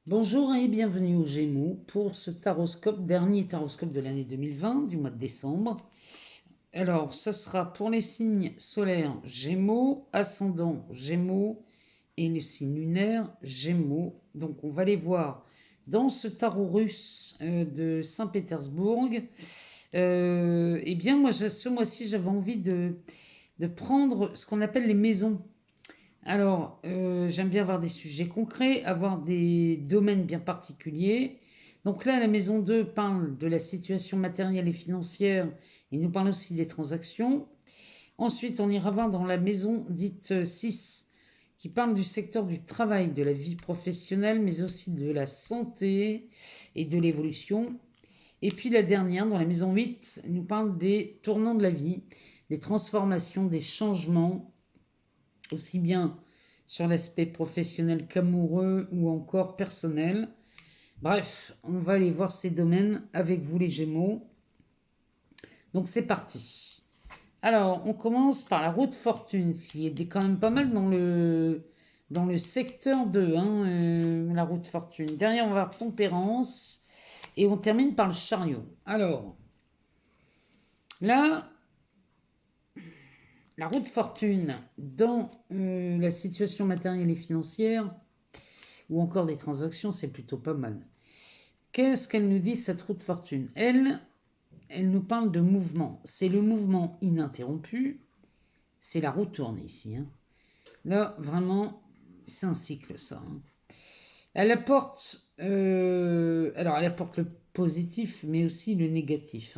Bonjour et bienvenue aux Gémeaux pour ce taroscope, dernier taroscope de l'année 2020, du mois de décembre. Alors, ce sera pour les signes solaires Gémeaux, ascendant Gémeaux et le signe lunaire Gémeaux. Donc, on va les voir dans ce tarot russe de Saint-Pétersbourg. Eh bien, moi, ce mois-ci, j'avais envie de prendre ce qu'on appelle les maisons. Alors, j'aime bien avoir des sujets concrets, avoir des domaines bien particuliers. Donc là, la maison 2 parle de la situation matérielle et financière. Il nous parle aussi des transactions. Ensuite, on ira voir dans la maison dite 6, qui parle du secteur du travail, de la vie professionnelle, mais aussi de la santé et de l'évolution. Et puis la dernière, dans la maison 8, elle nous parle des tournants de la vie, des transformations, des changements, aussi bien sur l'aspect professionnel qu'amoureux ou encore personnel. Bref, on va aller voir ces domaines avec vous les Gémeaux. Donc c'est parti. Alors, on commence par la roue de fortune, qui est quand même pas mal dans le secteur 2, la roue de fortune. Derrière, on va avoir tempérance. Et on termine par le chariot. Alors, là, la roue de fortune, dans la situation matérielle et financière, ou encore des transactions, c'est plutôt pas mal. Qu'est-ce qu'elle nous dit, cette roue de fortune? Elle nous parle de mouvement. C'est le mouvement ininterrompu. C'est la roue tournée ici. Là, vraiment, c'est un cycle, ça. Elle apporte, alors, elle apporte le positif, mais aussi le négatif.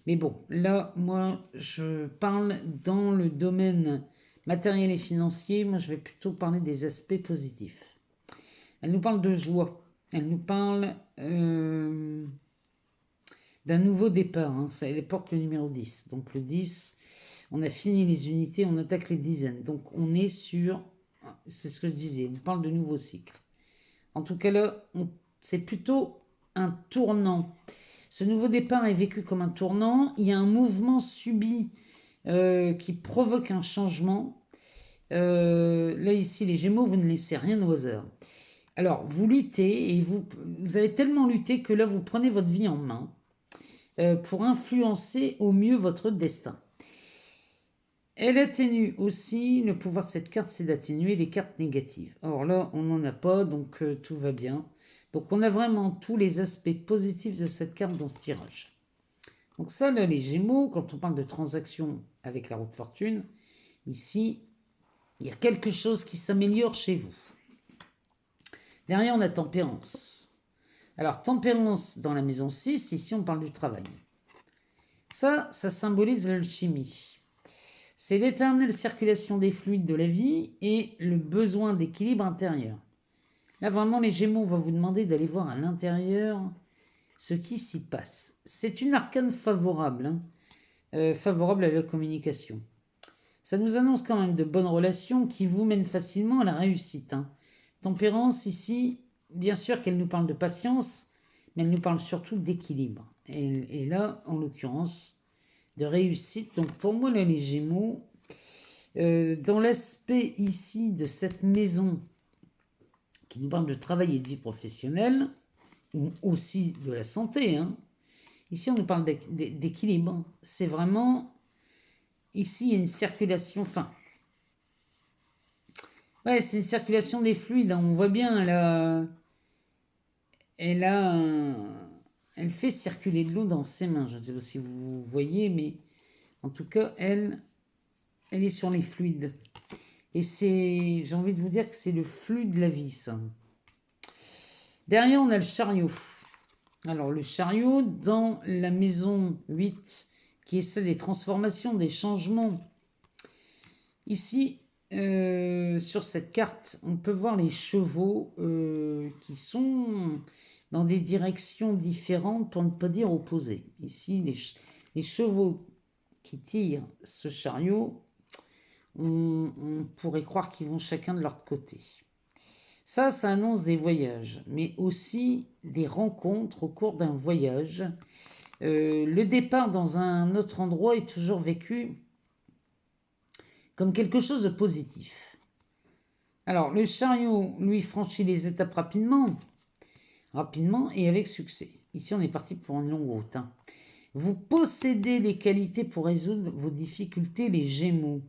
Mais bon, là, moi, je parle dans le domaine matériel et financier. Moi, je vais plutôt parler des aspects positifs. Elle nous parle de joie. Elle nous parle d'un nouveau départ. Elle porte le numéro 10. Donc le 10, on a fini les unités, on attaque les dizaines. Donc on est sur, c'est ce que je disais, on parle de nouveau cycle. En tout cas là, c'est plutôt un tournant. Ce nouveau départ est vécu comme un tournant. Il y a un mouvement subi qui provoque un changement. Là ici, les Gémeaux, vous ne laissez rien au hasard. Alors, vous luttez et vous avez tellement lutté que là, vous prenez votre vie en main pour influencer au mieux votre destin. Elle atténue aussi, le pouvoir de cette carte, c'est d'atténuer les cartes négatives. Or là, on n'en a pas, donc tout va bien. Donc on a vraiment tous les aspects positifs de cette carte dans ce tirage. Donc ça, là, les Gémeaux, quand on parle de transactions avec la roue de fortune, ici, il y a quelque chose qui s'améliore chez vous. Derrière, on a tempérance. Alors, tempérance dans la maison 6, ici, on parle du travail. Ça symbolise l'alchimie. C'est l'éternelle circulation des fluides de la vie et le besoin d'équilibre intérieur. Là, vraiment, les Gémeaux vont vous demander d'aller voir à l'intérieur ce qui s'y passe. C'est une arcane favorable, favorable à la communication. Ça nous annonce quand même de bonnes relations qui vous mènent facilement à la réussite. Tempérance, ici, bien sûr qu'elle nous parle de patience, mais elle nous parle surtout d'équilibre. Et là, en l'occurrence, de réussite. Donc pour moi, là, les Gémeaux, dans l'aspect ici de cette maison qui nous parle de travail et de vie professionnelle, ou aussi de la santé, ici on nous parle d'équilibre. C'est vraiment, ici il y a une circulation, ouais, c'est une circulation des fluides. On voit bien, elle fait circuler de l'eau dans ses mains. Je ne sais pas si vous voyez, mais en tout cas, elle est sur les fluides. Et j'ai envie de vous dire que c'est le flux de la vie, ça. Derrière, on a le chariot. Alors, le chariot, dans la maison 8, qui est celle des transformations, des changements. Ici, sur cette carte, on peut voir les chevaux qui sont dans des directions différentes, pour ne pas dire opposées. Ici, les chevaux qui tirent ce chariot, on pourrait croire qu'ils vont chacun de leur côté. Ça annonce des voyages, mais aussi des rencontres au cours d'un voyage. Le départ dans un autre endroit est toujours vécu comme quelque chose de positif. Alors, le chariot, lui, franchit les étapes rapidement et avec succès. Ici, on est parti pour une longue route. Hein. Vous possédez les qualités pour résoudre vos difficultés, les Gémeaux.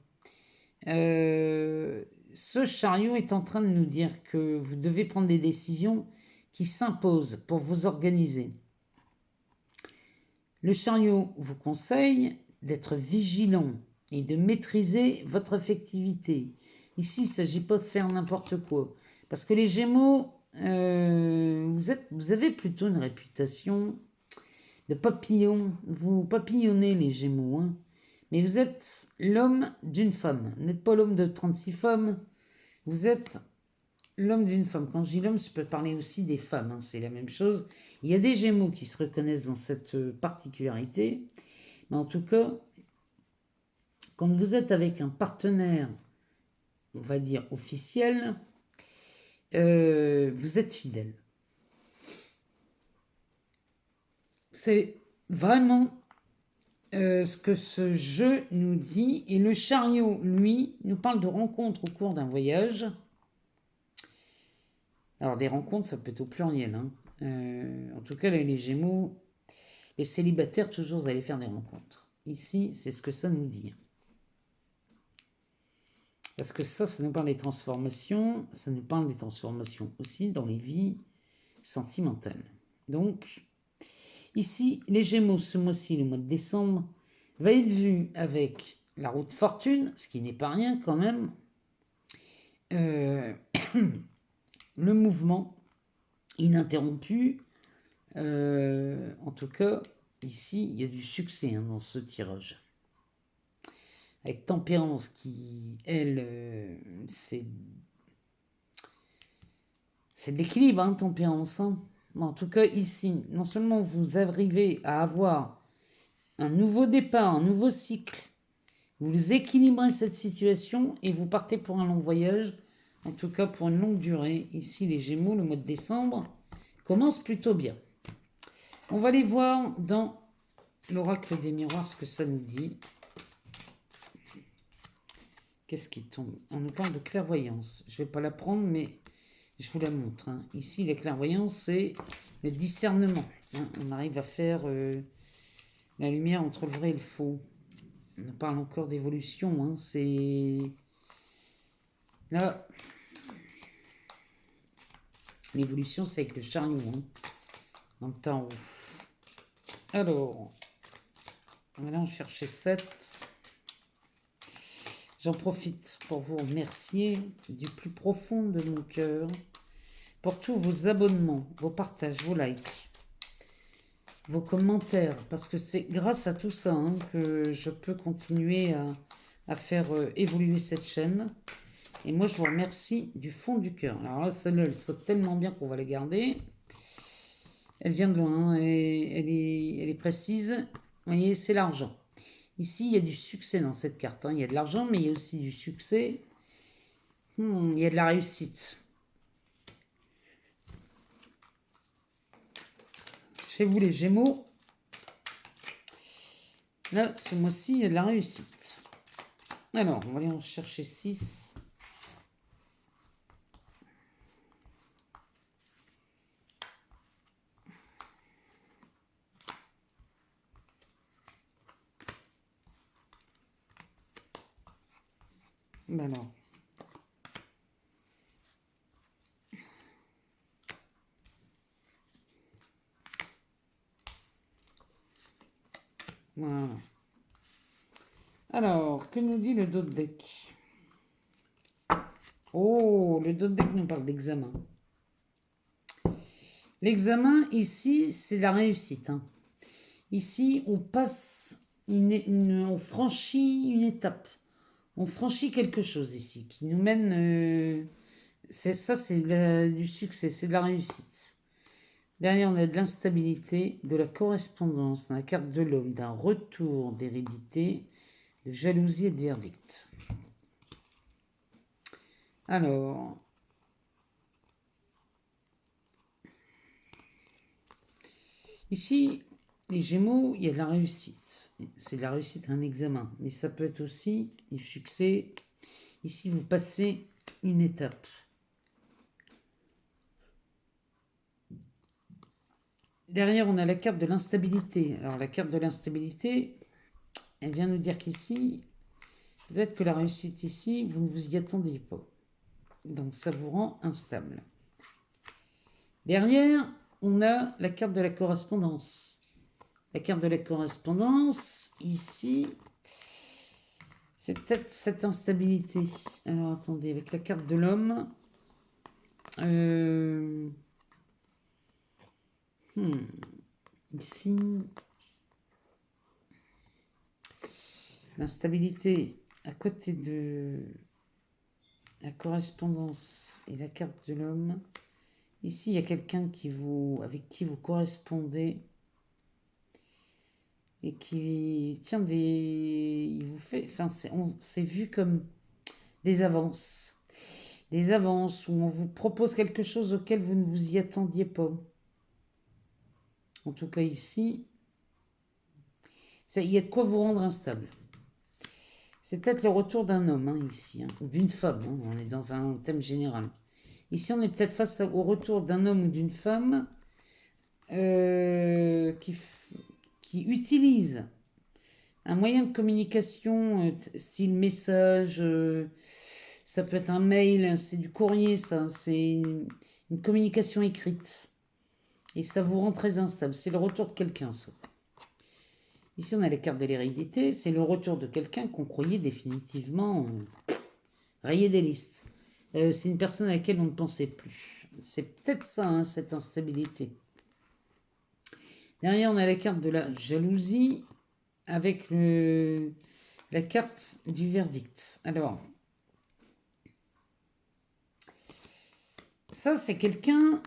Ce chariot est en train de nous dire que vous devez prendre des décisions qui s'imposent pour vous organiser. Le chariot vous conseille d'être vigilant et de maîtriser votre effectivité. Ici, il ne s'agit pas de faire n'importe quoi. Parce que les Gémeaux, vous avez plutôt une réputation de papillon. Vous papillonnez les Gémeaux. Hein. Mais vous êtes l'homme d'une femme. Vous n'êtes pas l'homme de 36 femmes. Vous êtes l'homme d'une femme. Quand je dis l'homme, je peux parler aussi des femmes. Hein, c'est la même chose. Il y a des Gémeaux qui se reconnaissent dans cette particularité. Mais en tout cas, quand vous êtes avec un partenaire, on va dire officiel, vous êtes fidèle. C'est vraiment ce que ce jeu nous dit. Et le chariot, lui, nous parle de rencontres au cours d'un voyage. Alors, des rencontres, ça peut être au pluriel. Hein. En tout cas, là, les Gémeaux, les célibataires, toujours, vous allez faire des rencontres. Ici, c'est ce que ça nous dit. Parce que ça nous parle des transformations. Ça nous parle des transformations aussi dans les vies sentimentales. Donc, ici, les Gémeaux, ce mois-ci, le mois de décembre, va être vu avec la route fortune, ce qui n'est pas rien quand même. Le mouvement ininterrompu. En tout cas, ici, il y a du succès hein, dans ce tirage. Avec Tempérance qui, elle, c'est de l'équilibre, hein, Tempérance. Hein. En tout cas, ici, non seulement vous arrivez à avoir un nouveau départ, un nouveau cycle, vous équilibrez cette situation et vous partez pour un long voyage, en tout cas pour une longue durée. Ici, les Gémeaux, le mois de décembre, commence plutôt bien. On va aller voir dans l'oracle des miroirs ce que ça nous dit. Qu'est-ce qui tombe? On nous parle de clairvoyance. Je ne vais pas la prendre, mais je vous la montre. Hein. Ici, la clairvoyance, c'est le discernement. Hein. On arrive à faire la lumière entre le vrai et le faux. On parle encore d'évolution. Hein. C'est... Là, l'évolution, c'est avec le chariot. Hein. Dans le temps. Alors, on va là en chercher 7. J'en profite pour vous remercier du plus profond de mon cœur pour tous vos abonnements, vos partages, vos likes, vos commentaires, parce que c'est grâce à tout ça hein, que je peux continuer à faire évoluer cette chaîne. Et moi, je vous remercie du fond du cœur. Alors là, celle-là, elle saute tellement bien qu'on va la garder. Elle vient de loin, hein, et elle est précise. Vous voyez, c'est l'argent. Ici, il y a du succès dans cette carte. Hein. Il y a de l'argent, mais il y a aussi du succès. Il y a de la réussite. Chez vous, les Gémeaux, là, ce mois-ci, il y a de la réussite. Alors, on va aller en chercher 6. Ben alors. Voilà. Alors, que nous dit le dos de deck? Oh, le dos de deck nous parle d'examen. L'examen, ici, c'est la réussite. Hein. Ici, on passe, on franchit une étape. On franchit quelque chose ici qui nous mène... ça, c'est du succès, c'est de la réussite. Derrière, on a de l'instabilité, de la correspondance, dans la carte de l'homme, d'un retour d'hérédité, de jalousie et de verdict. Alors, ici, les Gémeaux, il y a de la réussite. C'est de la réussite à un examen, mais ça peut être aussi du succès. Ici, vous passez une étape. Derrière, on a la carte de l'instabilité. Alors, la carte de l'instabilité, elle vient nous dire qu'ici, peut-être que la réussite ici, vous ne vous y attendiez pas. Donc, ça vous rend instable. Derrière, on a la carte de la correspondance. La carte de la correspondance, ici, c'est peut-être cette instabilité. Alors, attendez, avec la carte de l'homme... Ici, l'instabilité à côté de la correspondance et la carte de l'homme. Ici, il y a quelqu'un avec qui vous correspondez et qui tient il vous fait, enfin, c'est vu comme des avances. Des avances où on vous propose quelque chose auquel vous ne vous y attendiez pas. En tout cas, ici, il y a de quoi vous rendre instable. C'est peut-être le retour d'un homme, hein, ici, hein, ou d'une femme. Hein, on est dans un thème général. Ici, on est peut-être face au retour d'un homme ou d'une femme qui utilise un moyen de communication, style message, ça peut être un mail, c'est du courrier, ça, c'est une communication écrite. Et ça vous rend très instable. C'est le retour de quelqu'un, ça. Ici, on a les cartes de l'hérédité. C'est le retour de quelqu'un qu'on croyait définitivement rayé des listes. C'est une personne à laquelle on ne pensait plus. C'est peut-être ça, hein, cette instabilité. Derrière, on a la carte de la jalousie avec la carte du verdict. Alors, ça, c'est quelqu'un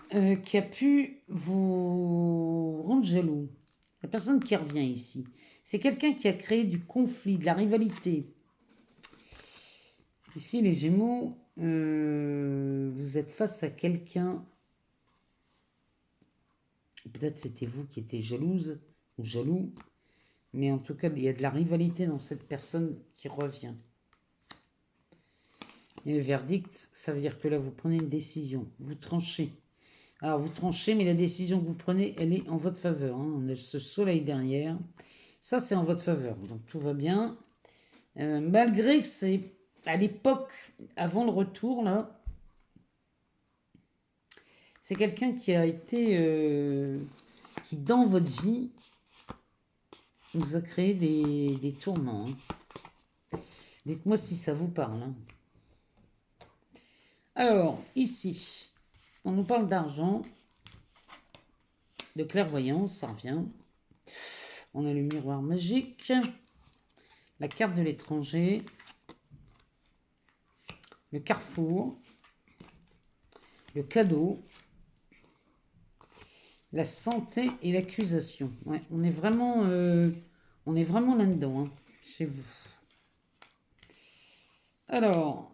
qui a pu vous rendre jaloux. La personne qui revient ici. C'est quelqu'un qui a créé du conflit, de la rivalité. Ici, les Gémeaux, vous êtes face à quelqu'un. Peut-être c'était vous qui étiez jalouse ou jaloux. Mais en tout cas, il y a de la rivalité dans cette personne qui revient. Et le verdict, ça veut dire que là, vous prenez une décision. Vous tranchez. Alors, vous tranchez, mais la décision que vous prenez, elle est en votre faveur. Hein. On a ce soleil derrière. Ça, c'est en votre faveur. Donc, tout va bien. Malgré que c'est à l'époque, avant le retour, là, c'est quelqu'un qui a été... qui, dans votre vie, nous a créé des tourments. Hein. Dites-moi si ça vous parle. Hein. Alors, ici, on nous parle d'argent, de clairvoyance, ça revient. On a le miroir magique, la carte de l'étranger, le carrefour, le cadeau, la santé et l'accusation. Ouais, on est vraiment là-dedans, hein, chez vous. Alors,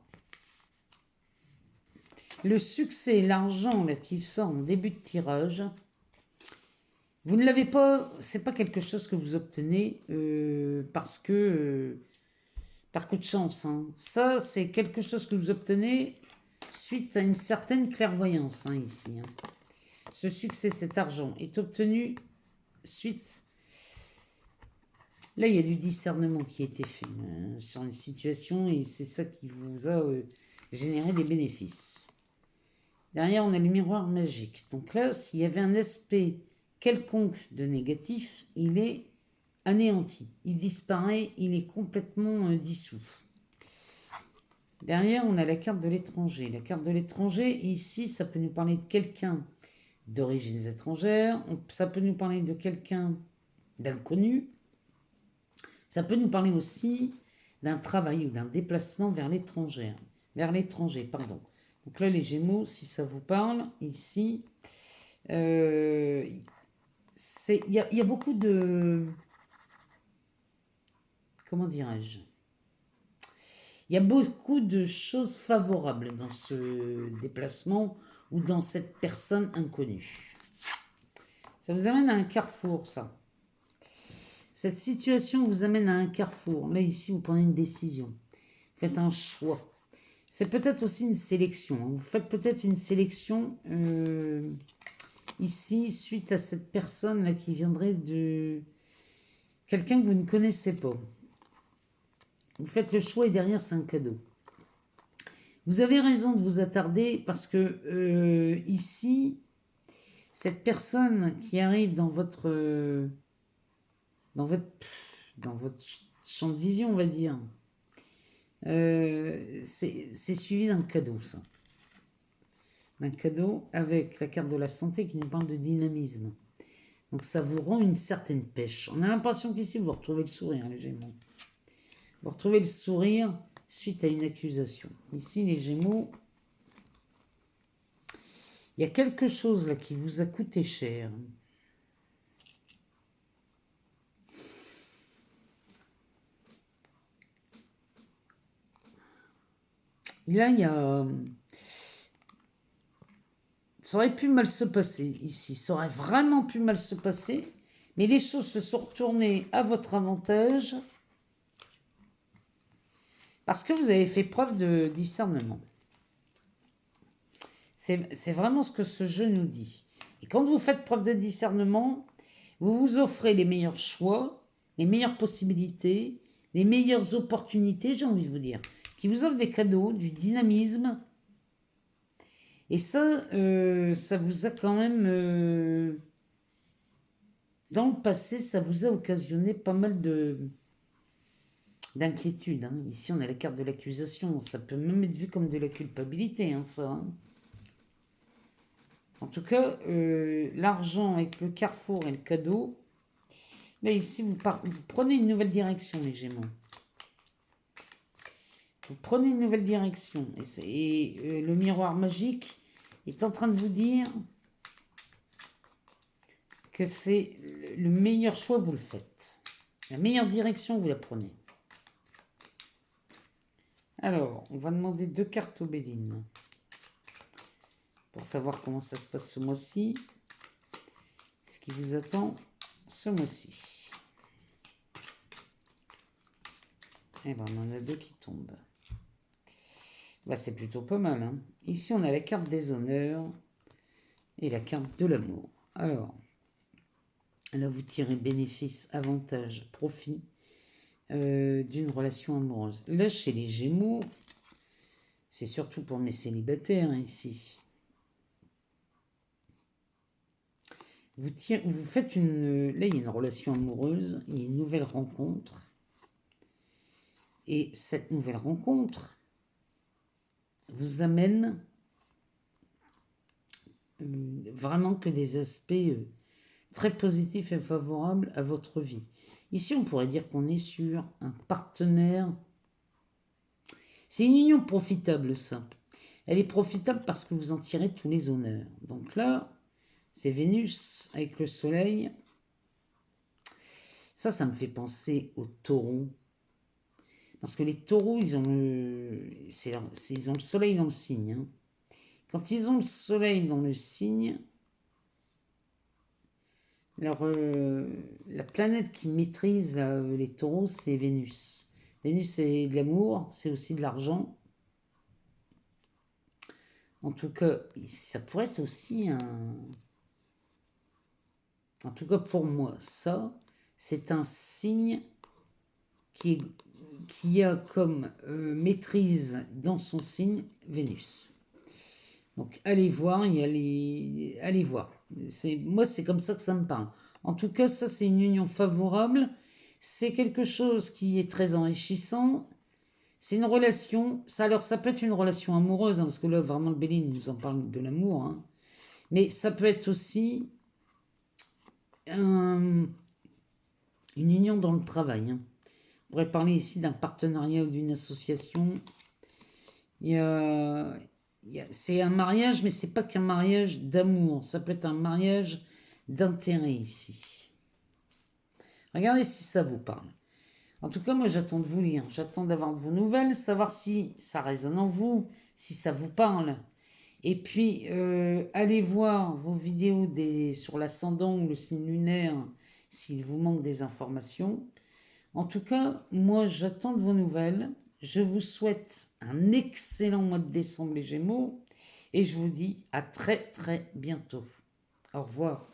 le succès, l'argent là, qui sort en début de tirage, vous ne l'avez pas, c'est pas quelque chose que vous obtenez parce que par coup de chance. Hein. Ça, c'est quelque chose que vous obtenez suite à une certaine clairvoyance, hein, ici. Hein. Ce succès, cet argent, est obtenu suite... Là, il y a du discernement qui a été fait sur une situation et c'est ça qui vous a généré des bénéfices. Derrière, on a le miroir magique. Donc là, s'il y avait un aspect quelconque de négatif, il est anéanti. Il disparaît, il est complètement dissous. Derrière, on a la carte de l'étranger. La carte de l'étranger, ici, ça peut nous parler de quelqu'un d'origines étrangères. Ça peut nous parler de quelqu'un d'inconnu. Ça peut nous parler aussi d'un travail ou d'un déplacement vers l'étranger. Donc là, les Gémeaux, si ça vous parle, ici, il y a beaucoup de... Comment dirais-je? Il y a beaucoup de choses favorables dans ce déplacement ou dans cette personne inconnue. Ça vous amène à un carrefour, ça. Cette situation vous amène à un carrefour. Là, ici, vous prenez une décision. Vous faites un choix. C'est peut-être aussi une sélection. Hein. Vous faites peut-être une sélection ici suite à cette personne-là qui viendrait de quelqu'un que vous ne connaissez pas. Vous faites le choix et derrière c'est un cadeau. Vous avez raison de vous attarder parce que ici, cette personne qui arrive dans votre, dans votre champ de vision, on va dire, c'est suivi d'un cadeau, ça. Un cadeau avec la carte de la santé qui nous parle de dynamisme. Donc ça vous rend une certaine pêche. On a l'impression qu'ici, vous retrouvez le sourire, les Gémeaux. Vous retrouvez le sourire suite à une accusation. Ici, les Gémeaux, il y a quelque chose là qui vous a coûté cher. Là, il y a... Ça aurait pu mal se passer ici. Ça aurait vraiment pu mal se passer. Mais les choses se sont retournées à votre avantage parce que vous avez fait preuve de discernement. C'est vraiment ce que ce jeu nous dit. Et quand vous faites preuve de discernement, vous vous offrez les meilleurs choix, les meilleures possibilités, les meilleures opportunités, j'ai envie de vous dire, qui vous offrent des cadeaux, du dynamisme. Et ça, ça vous a quand même... dans le passé, ça vous a occasionné pas mal d'inquiétude. Hein. Ici, on a la carte de l'accusation. Ça peut même être vu comme de la culpabilité, hein, ça. Hein. En tout cas, l'argent avec le carrefour et le cadeau. Là, ici, vous prenez une nouvelle direction, les Gémeaux. Vous prenez une nouvelle direction. Et le miroir magique est en train de vous dire que c'est le meilleur choix, vous le faites. La meilleure direction, vous la prenez. Alors, on va demander 2 cartes aux Béline pour savoir comment ça se passe ce mois-ci. Ce qui vous attend ce mois-ci. Eh ben, on en a 2 qui tombent. Bah, c'est plutôt pas mal. Hein. Ici, on a la carte des honneurs et la carte de l'amour. Alors, là, vous tirez bénéfice, avantage, profit d'une relation amoureuse. Là, chez les Gémeaux, c'est surtout pour mes célibataires, hein, ici. Vous faites une... Là, il y a une relation amoureuse, il y a une nouvelle rencontre. Et cette nouvelle rencontre vous amène vraiment que des aspects très positifs et favorables à votre vie. Ici, on pourrait dire qu'on est sur un partenaire. C'est une union profitable, ça. Elle est profitable parce que vous en tirez tous les honneurs. Donc là, c'est Vénus avec le soleil. Ça me fait penser aux taureaux. Parce que les taureaux, ils ont ils ont le soleil dans le signe. Hein. Quand ils ont le soleil dans le signe, la planète qui maîtrise les taureaux, c'est Vénus. Vénus, c'est de l'amour, c'est aussi de l'argent. En tout cas, ça pourrait être aussi un... En tout cas, pour moi, ça, c'est un signe qui a comme maîtrise dans son signe Vénus. Donc, allez voir, allez voir. Moi, c'est comme ça que ça me parle. En tout cas, ça, c'est une union favorable. C'est quelque chose qui est très enrichissant. C'est une relation. Alors, ça peut être une relation amoureuse, hein, parce que là, vraiment, le Béline nous en parle de l'amour. Hein. Mais ça peut être aussi une union dans le travail. Hein. On pourrait parler ici d'un partenariat ou d'une association. C'est un mariage, mais c'est pas qu'un mariage d'amour. Ça peut être un mariage d'intérêt ici. Regardez si ça vous parle. En tout cas, moi, j'attends de vous lire. J'attends d'avoir de vos nouvelles, savoir si ça résonne en vous, si ça vous parle. Et puis, allez voir vos vidéos sur l'ascendant ou le signe lunaire s'il vous manque des informations. En tout cas, moi, j'attends de vos nouvelles. Je vous souhaite un excellent mois de décembre les Gémeaux et je vous dis à très très bientôt. Au revoir.